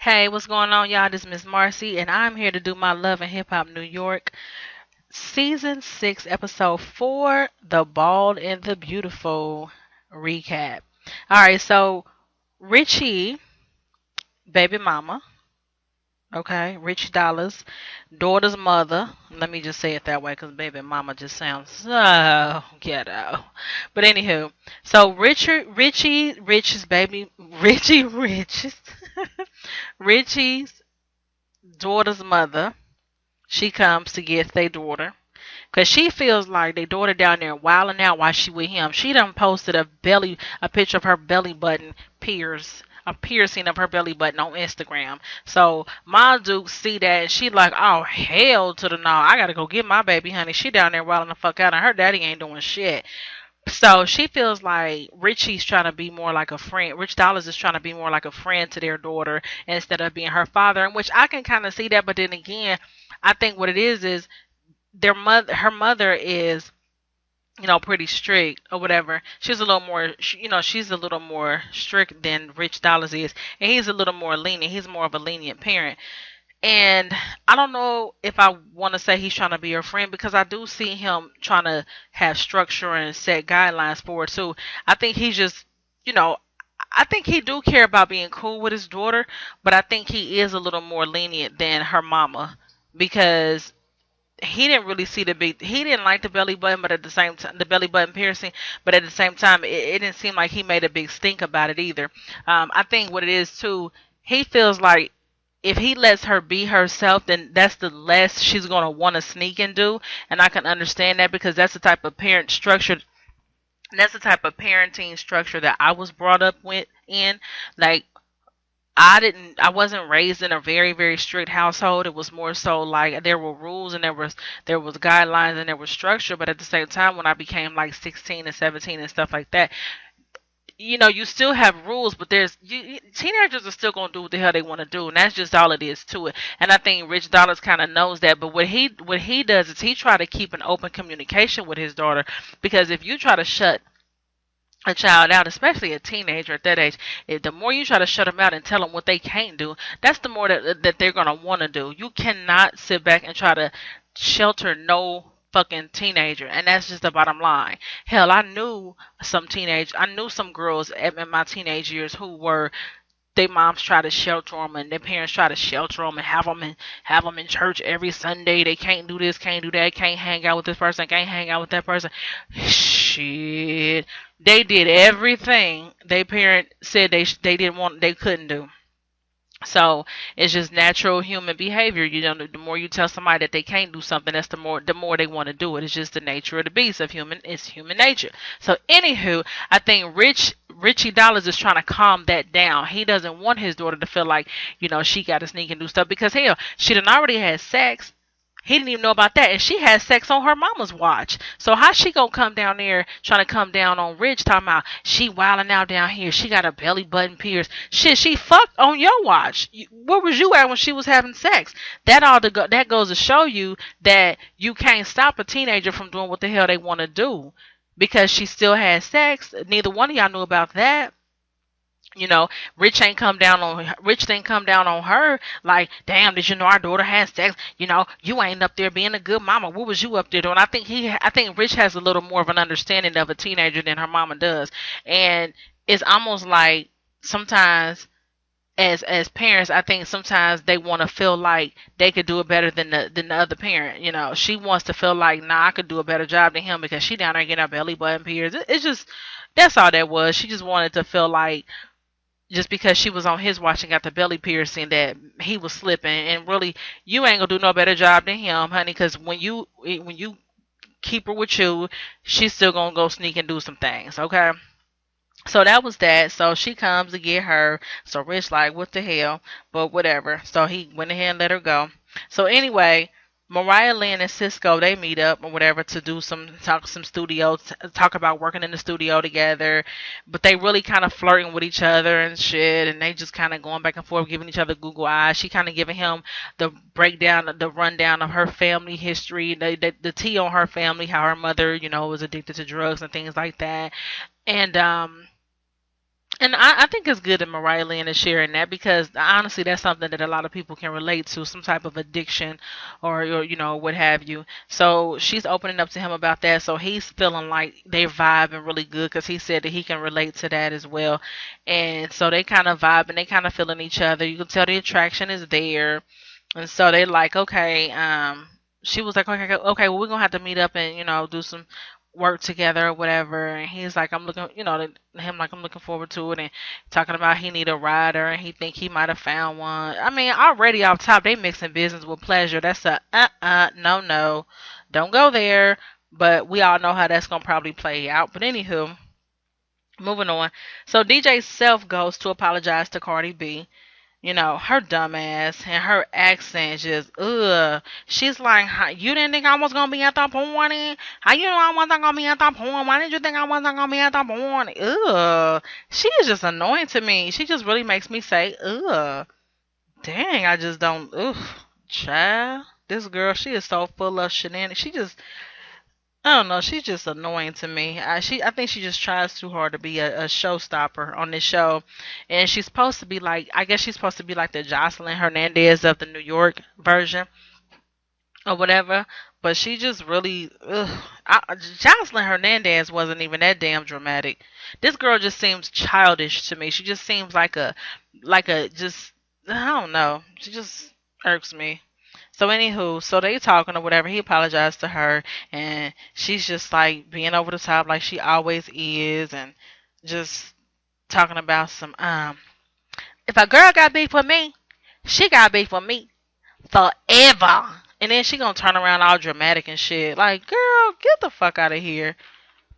Hey, what's going on, y'all? This is Miss Marcy, and I'm here to do my Love and Hip Hop New York Season 6, Episode 4, The Bald and the Beautiful recap. Alright, so Richie, baby mama, okay, Richie Dollars, daughter's mother. Let me just say it that way because baby mama just sounds so ghetto. But anywho, so Richie's baby, Richie's daughter's mother. She comes to get their daughter. Cause she feels like their daughter down there wilding out while she with him. She done posted a picture of her belly button a piercing of her belly button on Instagram. So my Duke see that and she like, oh hell to the no. I gotta go get my baby honey. She down there wilding the fuck out and her daddy ain't doing shit. So she feels like Richie's trying to be more like a friend. Rich Dollars is trying to be more like a friend to their daughter instead of being her father, in which I can kind of see that. But then again, I think what it is her mother is pretty strict or whatever. She's a little more she's a little more strict than Rich Dollars is, and he's a little more lenient. He's more of a lenient parent. And I don't know if I want to say he's trying to be her friend because I do see him trying to have structure and set guidelines for it too. I think he's just, you know, I think he do care about being cool with his daughter, but I think he is a little more lenient than her mama because he didn't really see he didn't like the belly button, but at the same time the belly button piercing, but at the same time it didn't seem like he made a big stink about it either. I think what it is too, he feels like if he lets her be herself, then that's the less she's gonna want to sneak and do, and I can understand that because that's the type of parent structure. That's the type of parenting structure that I was brought up with in. Like I wasn't raised in a very very strict household. It was more so like there were rules and there was guidelines and there was structure, but at the same time when I became like 16 and 17 and stuff like that, you still have rules, but teenagers are still gonna do what the hell they want to do, and that's just all it is to it. And I think Rich Dollars kind of knows that. But what he does is he try to keep an open communication with his daughter, because if you try to shut a child out, especially a teenager at that age, the more you try to shut them out and tell them what they can't do, that's the more that they're gonna want to do. You cannot sit back and try to shelter no fucking teenager, and that's just the bottom line. Hell, I knew some girls in my teenage years who were, their moms try to shelter them and their parents try to shelter them and have them in church every Sunday. They can't do this, can't do that, can't hang out with this person, can't hang out with that person. Shit, they did everything their parent said they didn't want, they couldn't do. So it's just natural human behavior. The more you tell somebody that they can't do something, that's the more they want to do it. It's just the nature of the beast of human. It's human nature. So anywho, I think Richie Dollars is trying to calm that down. He doesn't want his daughter to feel like she got to sneak and do stuff because hell, she done already had sex. He didn't even know about that, and she had sex on her mama's watch. So how she gonna come down there trying to come down on Rich talking about she wilding out down here? She got a belly button pierced. Shit, she fucked on your watch. Where was you at when she was having sex? That goes to show you that you can't stop a teenager from doing what the hell they want to do because she still had sex. Neither one of y'all knew about that. Rich didn't come down on her like, damn, did you know our daughter had sex? You ain't up there being a good mama. What was you up there doing? I think Rich has a little more of an understanding of a teenager than her mama does. And it's almost like sometimes as parents, I think sometimes they want to feel like they could do it better than the other parent. She wants to feel like, nah, I could do a better job than him because she down there getting her belly button pierced. It's just, that's all that was. She just wanted to feel like just because she was on his watch and got the belly piercing that he was slipping, and really you ain't gonna do no better job than him, honey, because when you keep her with you, she's still gonna go sneak and do some things, okay? So that was that. So she comes to get her. So Rich like, what the hell? But whatever. So he went ahead and let her go. So anyway, Mariah Lynn and Cisco, they meet up or whatever to do some studio, talk about working in the studio together. But they really kind of flirting with each other and shit, and they just kind of going back and forth, giving each other Google eyes. She kind of giving him the breakdown, the rundown of her family history, the tea on her family, how her mother, was addicted to drugs and things like that. And And I think it's good that Mariah Lynn is sharing that because honestly, that's something that a lot of people can relate to, some type of addiction or what have you. So she's opening up to him about that. So he's feeling like they're vibing really good because he said that he can relate to that as well. And so they kind of vibe and they kind of feeling each other. You can tell the attraction is there. And so they like, okay, she was like, okay, okay, well, we're gonna have to meet up and do some work together or whatever. And he's like, I'm looking, him like, I'm looking forward to it. And talking about he need a rider and he think he might have found one. I mean, already off top, they mixing business with pleasure. That's a no no, don't go there. But we all know how that's gonna probably play out. But anywho, moving on. So DJ Self goes to apologize to Cardi B. Her dumb ass and her accent just, ugh. She's like, you didn't think I was going to be at the party? How you know I wasn't going to be at the party? Why did you think I wasn't going to be at the party? Ugh. She is just annoying to me. She just really makes me say, ugh. Dang, I just don't, ugh. Child. This girl, she is so full of shenanigans. She just, I don't know. She's just annoying to me. I think she just tries too hard to be a showstopper on this show, and she's supposed to be like, I guess she's supposed to be like the Jocelyn Hernandez of the New York version or whatever. But she just really, Jocelyn Hernandez wasn't even that damn dramatic. This girl just seems childish to me. She just seems like a just, I don't know. She just irks me. So anywho, so they talking or whatever. He apologized to her, and she's just like being over the top, like she always is, and just talking about some. If a girl got beef with me, she got beef with me forever. And then she gonna turn around all dramatic and shit. Like, girl, get the fuck out of here.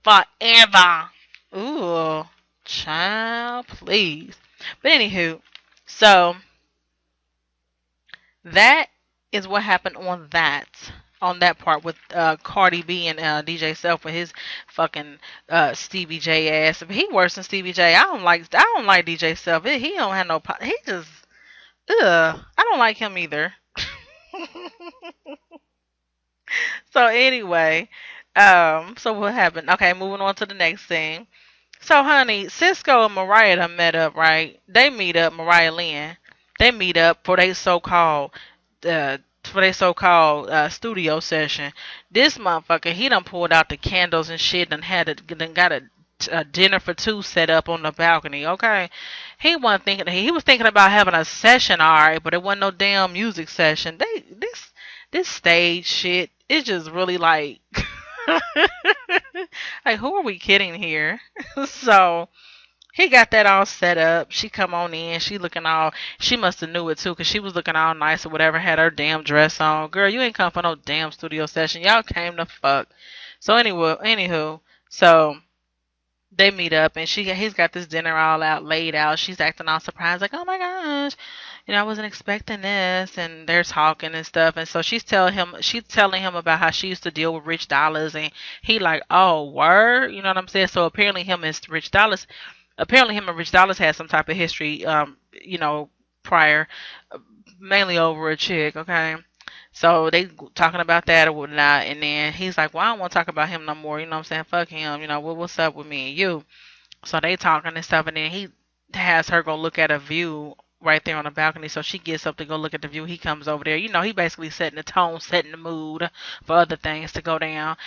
Forever. Ooh, child, please. But anywho, so that is what happened on that part with Cardi B and DJ Self with his fucking Stevie J ass. He worse than Stevie J. I don't like DJ Self. He don't have no he just I don't like him either. So anyway, so what happened? Okay, moving on to the next thing. So, honey, Cisco and Mariah done met up, right? They meet up, Mariah Lynn. They meet up for their so-called studio session. This motherfucker, he done pulled out the candles and shit and done got a dinner for two set up on the balcony. Okay, he was thinking about having a session, alright, but it wasn't no damn music session. This stage shit is just really like. Like, who are we kidding here? So he got that all set up. She come on in. She must have knew it too, cause she was looking all nice or whatever. Had her damn dress on. Girl, you ain't come for no damn studio session. Y'all came to fuck. So anyway, anywho, so they meet up and he's got this dinner all out laid out. She's acting all surprised, like, oh my gosh, I wasn't expecting this. And they're talking and stuff. And so she's telling him about how she used to deal with Rich Dollars, and he like, oh word, you know what I'm saying? So apparently him and Rich Dollars had some type of history, prior, mainly over a chick, okay? So they talking about that or whatnot, and then he's like, well, I don't want to talk about him no more, you know what I'm saying? Fuck him, what's up with me and you? So they talking and stuff, and then he has her go look at a view right there on the balcony. So she gets up to go look at the view. He comes over there. He basically setting the tone, setting the mood for other things to go down.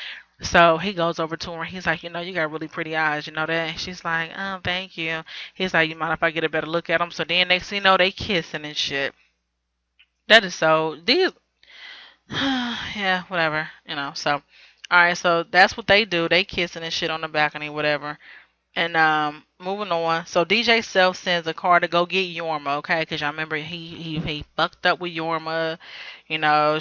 So he goes over to her. He's like, you got really pretty eyes. You know that? And she's like, oh, thank you. He's like, you mind if I get a better look at them? So then next thing you know, they kissing and shit. That is so. These, yeah, whatever. So, all right. So that's what they do. They kissing and shit on the balcony, whatever. And moving on. So DJ Self sends a car to go get Yorma, okay? Because y'all remember he fucked up with Yorma.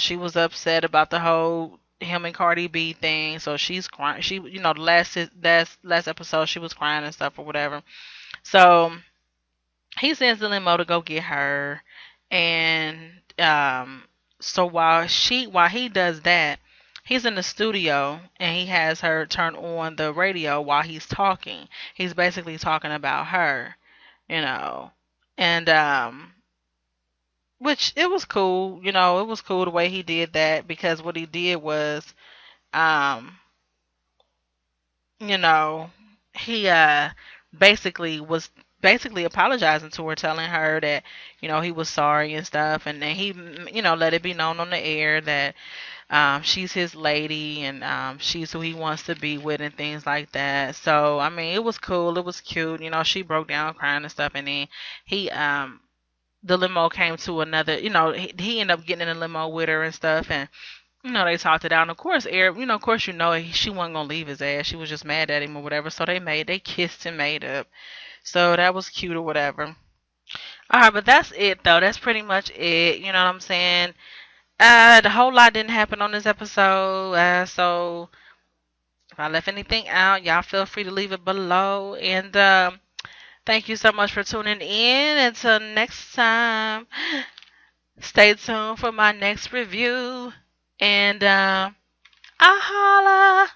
She was upset about the whole him and Cardi B thing. So she's crying. The last episode she was crying and stuff or whatever. So he sends the limo to go get her, and so while he does that, he's in the studio and he has her turn on the radio while he's talking. He's basically talking about her, you know. And which it was cool, it was cool the way he did that, because what he did was um you know, he basically was basically apologizing to her, telling her that, he was sorry and stuff, and then he, let it be known on the air that she's his lady, and she's who he wants to be with and things like that. So I mean, it was cool, it was cute. She broke down crying and stuff, and then he the limo came to another. He ended up getting in a limo with her and stuff, and they talked it out. And of course, Eric, of course, she wasn't gonna leave his ass. She was just mad at him or whatever. So they kissed and made up. So that was cute or whatever. All right, but that's it though. That's pretty much it. You know what I'm saying? The whole lot didn't happen on this episode. So if I left anything out, y'all feel free to leave it below. And thank you so much for tuning in. Until next time, stay tuned for my next review. And I holla.